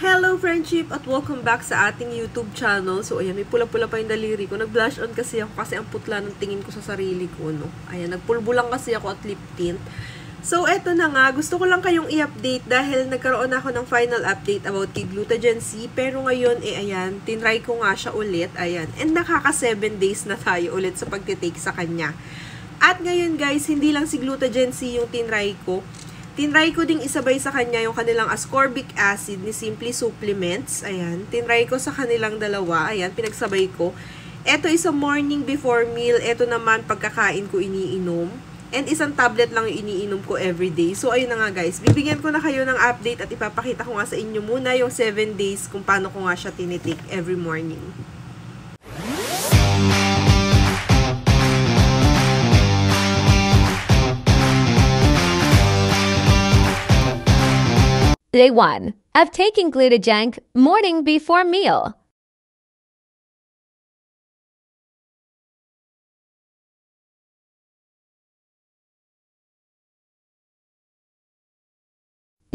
Hello friendship at welcome back sa ating YouTube channel. So ayan, may pula-pula pa yung daliri ko. Nag-blush on kasi ako kasi ang putla ng tingin ko sa sarili ko, no. Ayan, nagpulbo lang kasi ako at lip tint. So eto na nga, gusto ko lang kayong i-update dahil nagkaroon ako ng final update about kay Glutagen C. Pero ngayon, ayan, tinry ko nga siya ulit. Ayan, and nakaka 7 days na tayo ulit sa pagtitake sa kanya. At ngayon guys, hindi lang si Glutagen C yung tinry ko. Tinry ko ding isabay sa kanya yung kanilang ascorbic acid ni Simply Supplements. Ayan. Tinry ko sa kanilang dalawa. Ayan. Pinagsabay ko. Ito is a morning before meal. Ito naman pagkakain ko iniinom. And isang tablet lang yung iniinom ko everyday. So, ayun na nga guys. Bibigyan ko na kayo ng update at ipapakita ko nga sa inyo muna yung 7 days kung paano ko nga siya tinitake every morning. Day 1 of taking Glutagen morning before meal.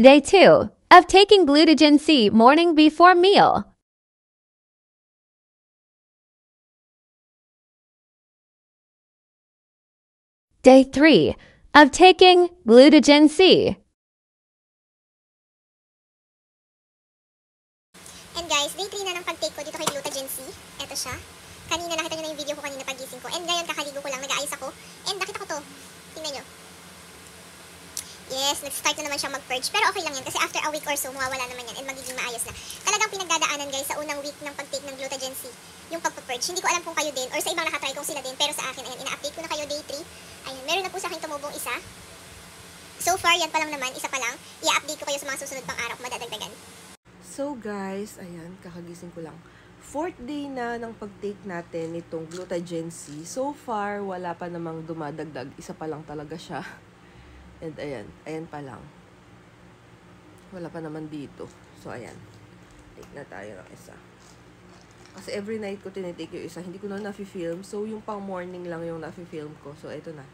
Day 2 of taking Glutagen C morning before meal. Day 3 of taking Glutagen C. And guys, day 3 na ng pag-take ko dito kay Glutagen C. Ito siya. Kanina nakita nyo na yung video ko kanina pagising ko. And ngayon kakaligo ko lang, nag-aayos ako. And nakita ko to. Tingnan nyo. Yes, nag-start na naman siya mag-purge. Pero okay lang yan kasi after a week or so, mawawala naman yan and magiging maayos na. Talagang pinagdadaanan guys sa unang week ng pag-take ng Glutagen C. Yung pag-purge. Hindi ko alam kung kayo din or sa ibang nakatry kung sila din. Pero sa akin, ayan, ina-update ko na kayo day 3. Ayun, meron na po sa akin tumubong isa. So far, yan pa lang naman. Isa pa lang. I-update ko kayo sa mga susunod pang araw kung madadagdagan. So guys, ayan, kakagising ko lang. 4th day na ng pag-take natin itong Glutagen C. So far, wala pa namang dumadagdag. Isa pa lang talaga siya. And ayan, ayan pa lang. Wala pa naman dito. So ayan, take na tayo ng isa. Kasi every night ko tinitake yung isa. Hindi ko na nafi-film. So yung pang morning lang yung nafi-film ko. So ito na.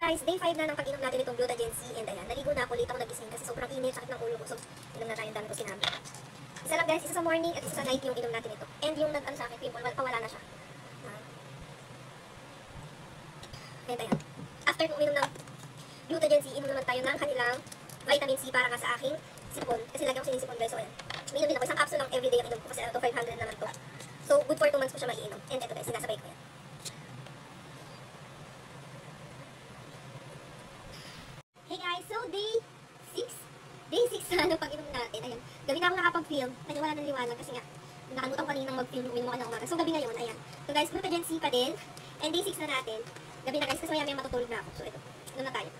Guys, day 5 na ng pag-inom natin itong Glutagen C. And ayan, naligo na ako, late ako nagising kasi sobrang init, sakit ng ulo ko. So, inom na tayo, dami ko sinabi. Isa lang guys, isa sa morning at isa sa night yung inom natin ito. And yung nag-ano sa akin, pimple, pawala na siya. And ayan, after kong uminom ng Glutagen C, inom naman tayo ng kanilang vitamin C para nga sa aking sipon. Kasi lagi ako sinisipon guys, so ayan. Uminom din ako, isang capsule lang everyday ang inom ko kasi ano to, 500 naman to. So, good for 2 months ko siya maiinom. And ito guys, sinasabay ko yan. Hey guys, so day 6 na ng pag-inom natin. Ayan, gabi na ako nakapag-film. Naniwala ng liwanag kasi nga, nakalimutan ko kaninang mag-film yung uminom ako ng umaga. So gabi ngayon, ayan. So guys, Glutagen C pa din. And day 6 na natin. Gabi na guys, kasi maya matutulog na ako. So ito, inom na tayo.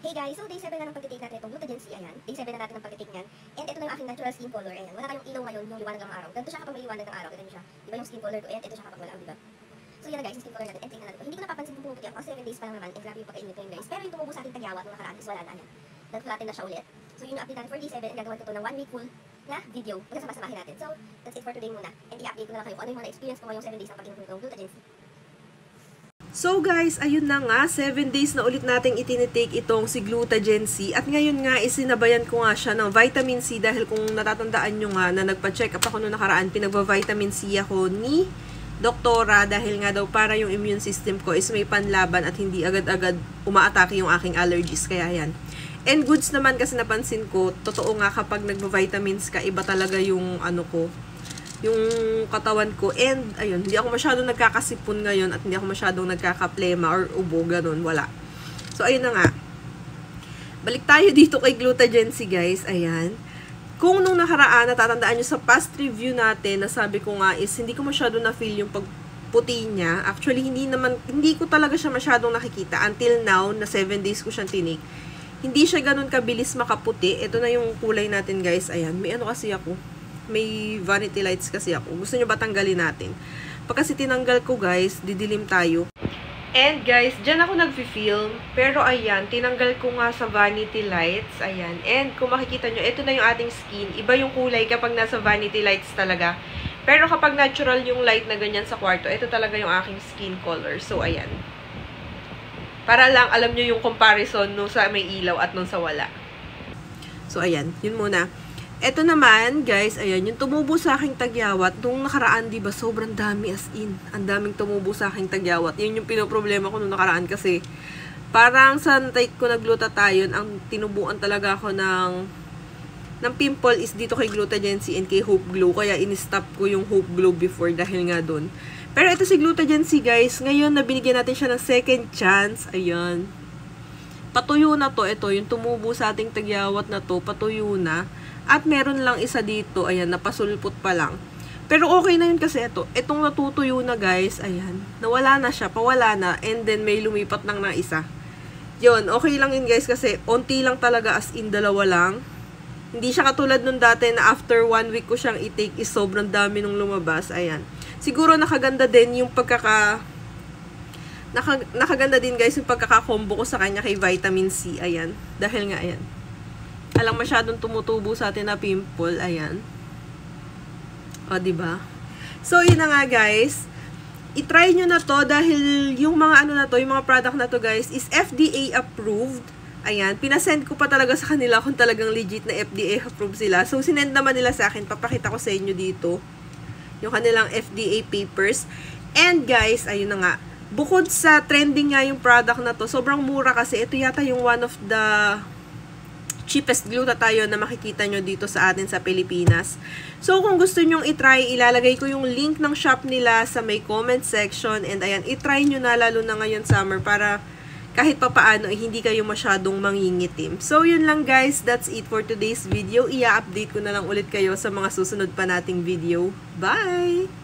Hey guys, so day 7 na ng pag-take natin itong Glutagen C. Ayan, day 7 na natin ng pag-take niyan. And ito na yung aking natural skin color. Ayan, wala tayong ilaw ngayon, yung liwanag ng araw. Ganito siya kapag may liwanag ng araw. Ito siya. Diba yung skin color ko? And ito siya kapag wala, diba? So yan na guys, yung skin color natin, and tingnan natin. Hindi ko napapansin kung pumuputi ako kasi 7 days pa lang naman, and grabe yung pagkainit ko yun guys. Pero yung tumubo sa ating tagyawa nung nakaraan is wala na yan. Nag-flatten na siya ulit. So yun yung update natin for day 7, and gagawin ko to ng 1 week full na video. Magkasama-samahin natin. So that's it for today muna. And i-update ko na lang kayo kung ano yung mga experience ko ngayong 7 days ng pag-inom ko ng Glutagen C. So guys, ayun na nga, 7 days na ulit nating itinitake itong si Glutagen C. At ngayon nga, isinabayan ko nga siya ng vitamin C dahil kung natatandaan nyo nga na nagpa-check up ako noong nakaraan, pinagpa-vitamin C ako ni doktora dahil nga daw para yung immune system ko is may panlaban at hindi agad-agad umaatake yung aking allergies. Kaya yan. And goods naman kasi napansin ko, totoo nga kapag nagpa-vitamins ka, iba talaga yung ano ko, yung katawan ko. And ayun, hindi ako masyadong nagkakasipon ngayon at hindi ako masyadong nagkakaplema or ubo, ganun, wala. So ayun na nga. Balik tayo dito kay Glutagen C guys, ayan. Kung nung nakaraan, natatandaan nyo sa past review natin, nasabi ko nga is, hindi ko masyado na-feel yung pagputi niya. Actually, hindi ko talaga siya masyadong nakikita. Until now, na 7 days ko siyang tinik. Hindi siya ganun kabilis makaputi. Ito na yung kulay natin, guys. Ayan, may ano kasi ako. May vanity lights kasi ako. Gusto nyo ba tanggalin natin? Pag kasi tinanggal ko, guys, didilim tayo. And guys, dyan ako nag-film. Pero ayan, tinanggal ko nga sa vanity lights. Ayan. And kung makikita nyo, ito na yung ating skin. Iba yung kulay kapag nasa vanity lights talaga. Pero kapag natural yung light na ganyan sa kwarto, ito talaga yung aking skin color. So ayan. Para lang alam nyo yung comparison nung sa may ilaw at nung sa wala. So, ayan. Yun muna. Eto naman, guys, ayan, yung tumubo sa aking tagyawat, nung nakaraan, diba, sobrang dami as in. Ang daming tumubo sa aking tagyawat. Yun yung pinoproblema ko nung nakaraan kasi parang sa take ko na glutathione, ang tinubuan talaga ako ng pimple is dito kay Glutagen C and kay Hope Glow. Kaya in-stop ko yung Hope Glow before dahil nga dun. Pero ito si Glutagen C, guys, ngayon na binigyan natin siya ng second chance. Ayan. Patuyo na to. Ito, yung tumubo sa ating tagyawat na to, patuyo na. At meron lang isa dito. Ayan, napasulpot pa lang. Pero okay na yun kasi ito. Itong natutuyo na, guys. Ayan. Nawala na siya. Pawala na. And then, may lumipat lang na isa. Yun. Okay lang yun, guys. Kasi, onti lang talaga as in dalawa lang. Hindi siya katulad nung dati na after 1 week ko siyang i-take is sobrang dami nung lumabas. Ayan. Siguro nakaganda din yung nakaganda din, guys, yung pagkakakombo ko sa kanya kay Vitamin C. Ayan. Dahil nga, ayan. Alang masyadong tumutubo sa atin na pimple. Ayan. O, diba? So, yun na nga, guys. I-try nyo na to dahil yung mga ano na to, yung mga product na to, guys, is FDA approved. Ayan. Pinasend ko pa talaga sa kanila kung talagang legit na FDA approved sila. So, sinend naman nila sa akin. Papakita ko sa inyo dito yung kanilang FDA papers. And, guys, ayun na nga. Bukod sa trending nga yung product na to, sobrang mura kasi. Ito yata yung one of the cheapest glutathione na makikita nyo dito sa atin sa Pilipinas. So, kung gusto nyong itry, ilalagay ko yung link ng shop nila sa may comment section. And ayan, itry nyo na lalo na ngayon summer para kahit papaano, hindi kayo masyadong mangingitim. So, yun lang, guys. That's it for today's video. I-update ko na lang ulit kayo sa mga susunod pa nating video. Bye!